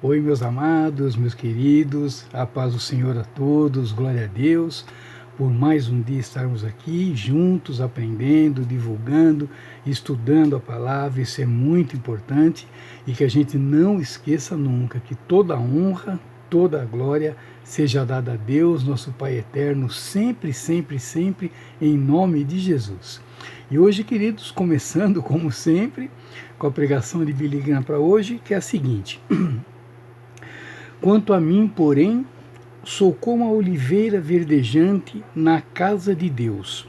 Oi, meus amados, meus queridos, a paz do Senhor a todos, glória a Deus, por mais um dia estarmos aqui juntos, aprendendo, divulgando, estudando a palavra. Isso é muito importante e que a gente não esqueça nunca que toda a honra, toda a glória seja dada a Deus, nosso Pai eterno, sempre, sempre, sempre, em nome de Jesus. E hoje, queridos, começando como sempre, com a pregação de Billy Graham para hoje, que é a seguinte: quanto a mim, porém, sou como a oliveira verdejante na casa de Deus.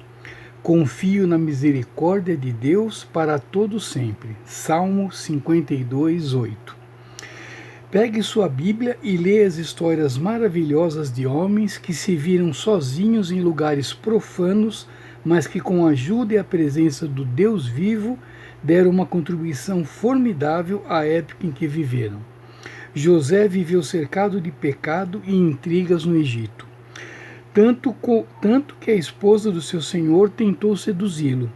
Confio na misericórdia de Deus para todo sempre. Salmo 52, 8. Pegue sua Bíblia e leia as histórias maravilhosas de homens que se viram sozinhos em lugares profanos, mas que com a ajuda e a presença do Deus vivo deram uma contribuição formidável à época em que viveram. José viveu cercado de pecado e intrigas no Egito, tanto que a esposa do seu senhor tentou seduzi-lo.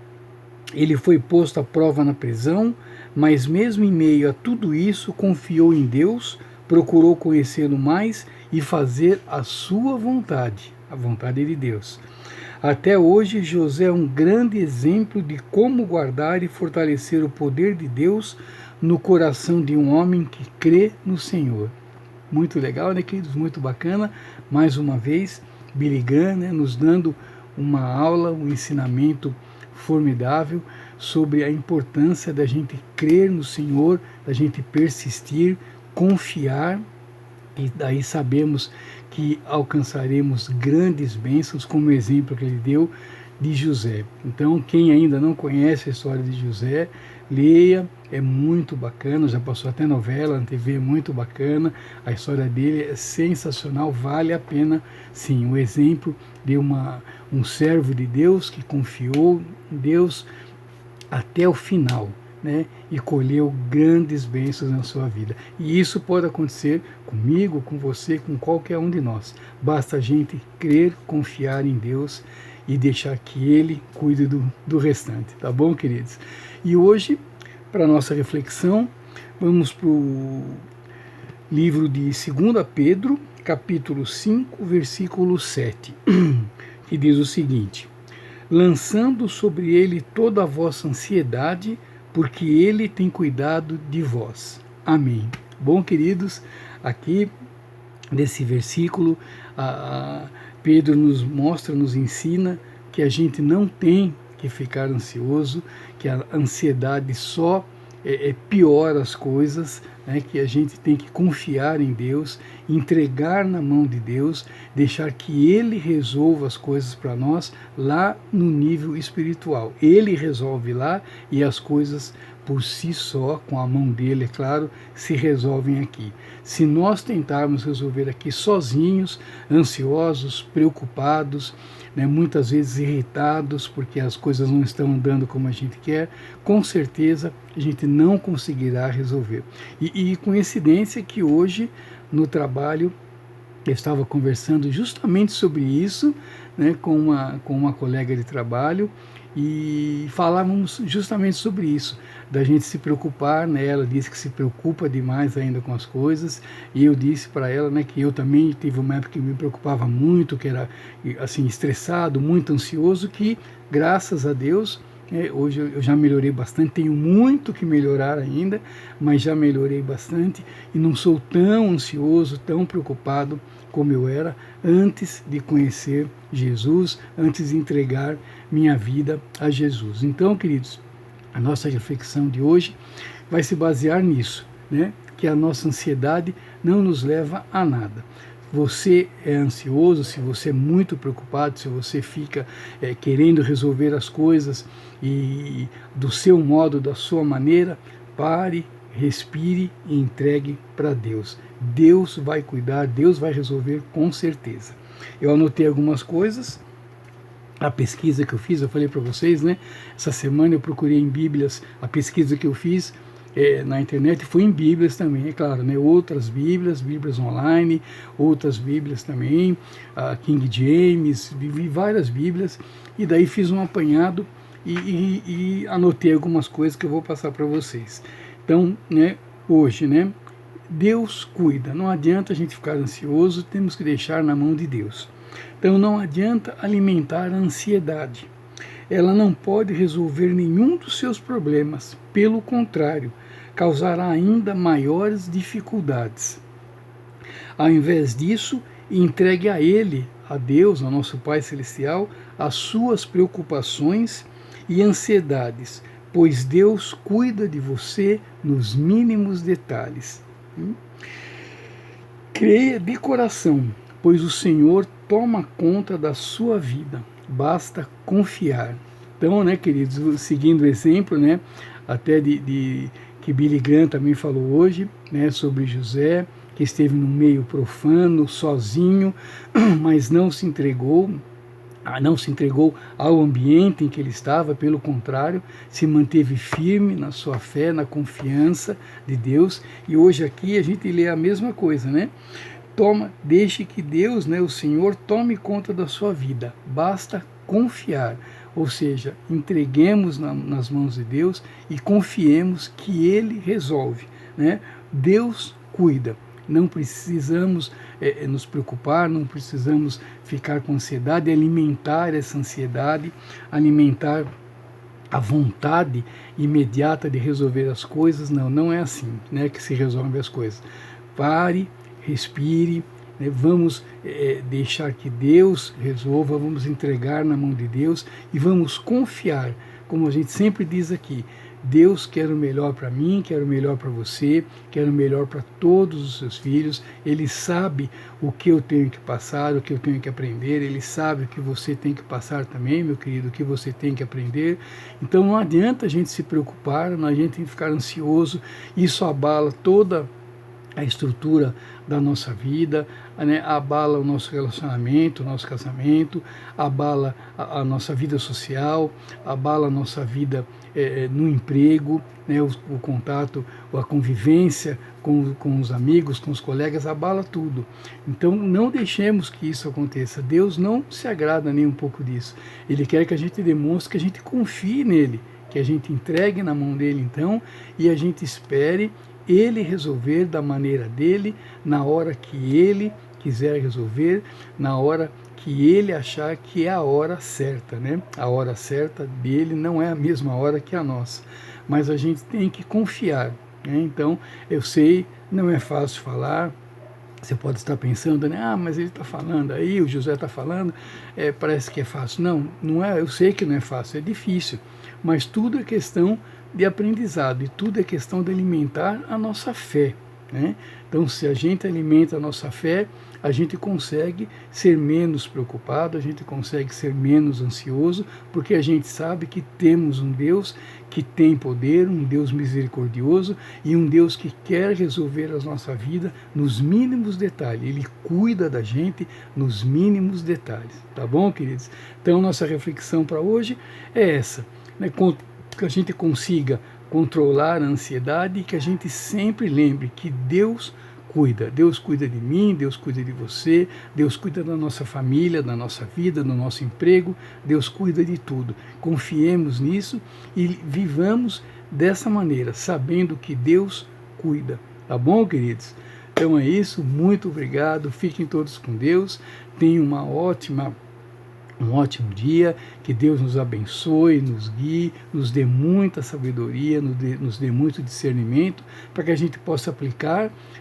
Ele foi posto à prova na prisão, mas mesmo em meio a tudo isso, confiou em Deus, procurou conhecê-lo mais e fazer a sua vontade, a vontade de Deus. Até hoje, José é um grande exemplo de como guardar e fortalecer o poder de Deus no coração de um homem que crê no Senhor. Muito legal, né, queridos? Muito bacana. Mais uma vez, Billy Graham, né, nos dando uma aula, um ensinamento formidável sobre a importância da gente crer no Senhor, da gente persistir, confiar, e daí sabemos que alcançaremos grandes bênçãos, como o exemplo que ele deu de José. Então, quem ainda não conhece a história de José, leia, é muito bacana, já passou até novela na TV, é muito bacana, a história dele é sensacional, vale a pena, sim, o exemplo de um servo de Deus que confiou em Deus até o final, né, e colheu grandes bênçãos na sua vida. E isso pode acontecer comigo, com você, com qualquer um de nós. Basta a gente crer, confiar em Deus e deixar que Ele cuide do restante, tá bom, queridos? E hoje, para a nossa reflexão, vamos para o livro de 2 Pedro, capítulo 5, versículo 7, que diz o seguinte: lançando sobre Ele toda a vossa ansiedade, porque Ele tem cuidado de vós. Amém. Bom, queridos, aqui nesse versículo, Pedro nos mostra, nos ensina que a gente não tem que ficar ansioso, que a ansiedade só piora as coisas, né, que a gente tem que confiar em Deus, entregar na mão de Deus, deixar que Ele resolva as coisas para nós lá no nível espiritual. Ele resolve lá e as coisas por si só, com a mão dele, é claro, se resolvem aqui. Se nós tentarmos resolver aqui sozinhos, ansiosos, preocupados, né, muitas vezes irritados porque as coisas não estão andando como a gente quer, com certeza a gente não conseguirá resolver. E coincidência que hoje no trabalho eu estava conversando justamente sobre isso, né, com uma colega de trabalho, e falávamos justamente sobre isso, da gente se preocupar, né? Ela disse que se preocupa demais ainda com as coisas, e eu disse para ela, né, que eu também tive uma época que me preocupava muito, que era assim, estressado, muito ansioso, que graças a Deus, hoje eu já melhorei bastante, tenho muito que melhorar ainda, mas já melhorei bastante e não sou tão ansioso, tão preocupado como eu era antes de conhecer Jesus, antes de entregar minha vida a Jesus. Então, queridos, a nossa reflexão de hoje vai se basear nisso, né? Que a nossa ansiedade não nos leva a nada. Você é ansioso, se você é muito preocupado, se você fica querendo resolver as coisas e do seu modo, da sua maneira, pare, respire e entregue para Deus. Deus vai cuidar, Deus vai resolver com certeza. Eu anotei algumas coisas, a pesquisa que eu fiz, eu falei para vocês, né? Essa semana eu procurei em Bíblias, a pesquisa que eu fiz na internet foi em Bíblias também, é claro, né? Outras Bíblias, Bíblias online, outras Bíblias também, a King James, vi várias Bíblias, e daí fiz um apanhado e anotei algumas coisas que eu vou passar para vocês. Então, né, hoje, né, Deus cuida. Não adianta a gente ficar ansioso, temos que deixar na mão de Deus. Então não adianta alimentar a ansiedade. Ela não pode resolver nenhum dos seus problemas. Pelo contrário, causará ainda maiores dificuldades. Ao invés disso, entregue a Ele, a Deus, ao nosso Pai Celestial, as suas preocupações e ansiedades, pois Deus cuida de você nos mínimos detalhes. Creia de coração, pois o Senhor toma conta da sua vida. Basta confiar. Então, queridos, seguindo o exemplo, até que Billy Graham também falou hoje, sobre José, que esteve no meio profano, sozinho, mas não se entregou ao ambiente em que ele estava, pelo contrário, se manteve firme na sua fé, na confiança de Deus. E hoje aqui a gente lê a mesma coisa, Deixe que Deus, o Senhor, tome conta da sua vida. Basta confiar, ou seja, entreguemos nas mãos de Deus e confiemos que Ele resolve, Deus cuida. Não precisamos nos preocupar, não precisamos ficar com ansiedade, alimentar essa ansiedade, alimentar a vontade imediata de resolver as coisas. Não é assim que se resolvem as coisas. Pare, respire, vamos deixar que Deus resolva, vamos entregar na mão de Deus e vamos confiar, como a gente sempre diz aqui, Deus quer o melhor para mim, quer o melhor para você, quer o melhor para todos os seus filhos. Ele sabe o que eu tenho que passar, o que eu tenho que aprender. Ele sabe o que você tem que passar também, meu querido, o que você tem que aprender. Então não adianta a gente se preocupar, não adianta ficar ansioso. Isso abala toda a estrutura da nossa vida, abala o nosso relacionamento, o nosso casamento, abala a nossa vida social, abala a nossa vida no emprego, o contato, a convivência com os amigos, com os colegas, abala tudo. Então não deixemos que isso aconteça. Deus não se agrada nem um pouco disso. Ele quer que a gente demonstre que a gente confie nele, que a gente entregue na mão dele então e a gente espere Ele resolver da maneira dele, na hora que ele quiser resolver, na hora que ele achar que é a hora certa, A hora certa dele não é a mesma hora que a nossa, mas a gente tem que confiar, Então, eu sei, não é fácil falar. Você pode estar pensando, mas ele está falando aí, o José está falando, parece que é fácil. Não é, eu sei que não é fácil, é difícil, mas tudo é questão de aprendizado e tudo é questão de alimentar a nossa fé, Então, se a gente alimenta a nossa fé, a gente consegue ser menos preocupado, a gente consegue ser menos ansioso, porque a gente sabe que temos um Deus que tem poder, um Deus misericordioso e um Deus que quer resolver a nossa vida nos mínimos detalhes. Ele cuida da gente nos mínimos detalhes, tá bom, queridos? Então, nossa reflexão para hoje é essa, que a gente consiga controlar a ansiedade e que a gente sempre lembre que Deus cuida. Deus cuida de mim, Deus cuida de você, Deus cuida da nossa família, da nossa vida, do nosso emprego, Deus cuida de tudo. Confiemos nisso e vivamos dessa maneira, sabendo que Deus cuida. Tá bom, queridos? Então é isso, muito obrigado, fiquem todos com Deus, tenham um ótimo dia, que Deus nos abençoe, nos guie, nos dê muita sabedoria, nos dê muito discernimento, para que a gente possa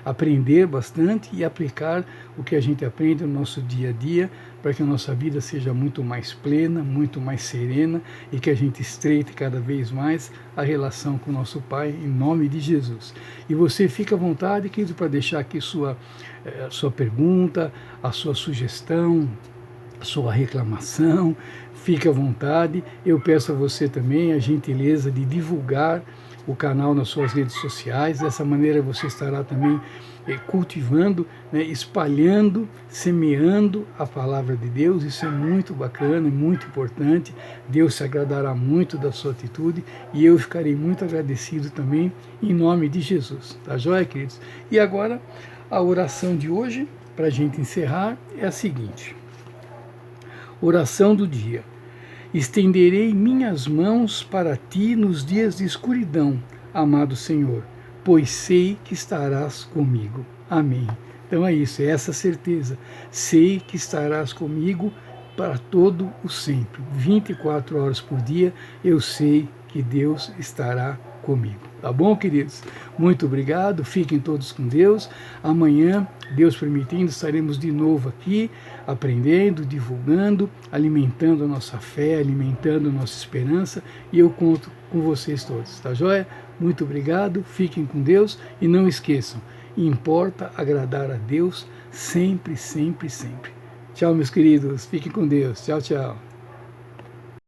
aprender bastante e aplicar o que a gente aprende no nosso dia a dia, para que a nossa vida seja muito mais plena, muito mais serena e que a gente estreite cada vez mais a relação com o nosso Pai, em nome de Jesus. E você fica à vontade, querido, para deixar aqui sua pergunta, a sua sugestão, sua reclamação, fique à vontade. Eu peço a você também a gentileza de divulgar o canal nas suas redes sociais. Dessa maneira você estará também cultivando, espalhando, semeando a palavra de Deus. Isso é muito bacana, é muito importante. Deus se agradará muito da sua atitude e eu ficarei muito agradecido também em nome de Jesus. Tá joia, queridos? E agora a oração de hoje, para a gente encerrar, é a seguinte. Oração do dia. Estenderei minhas mãos para ti nos dias de escuridão, amado Senhor. pois sei que estarás comigo. Amém. Então é isso, é essa certeza. Sei que estarás comigo para todo o sempre. 24 horas por dia, eu sei que Deus estará comigo. Tá bom, queridos? Muito obrigado, fiquem todos com Deus. Amanhã, Deus permitindo, estaremos de novo aqui, aprendendo, divulgando, alimentando a nossa fé, alimentando a nossa esperança, e eu conto com vocês todos, tá joia? Muito obrigado, fiquem com Deus e não esqueçam, importa agradar a Deus sempre, sempre, sempre. Tchau, meus queridos, fiquem com Deus. Tchau, tchau.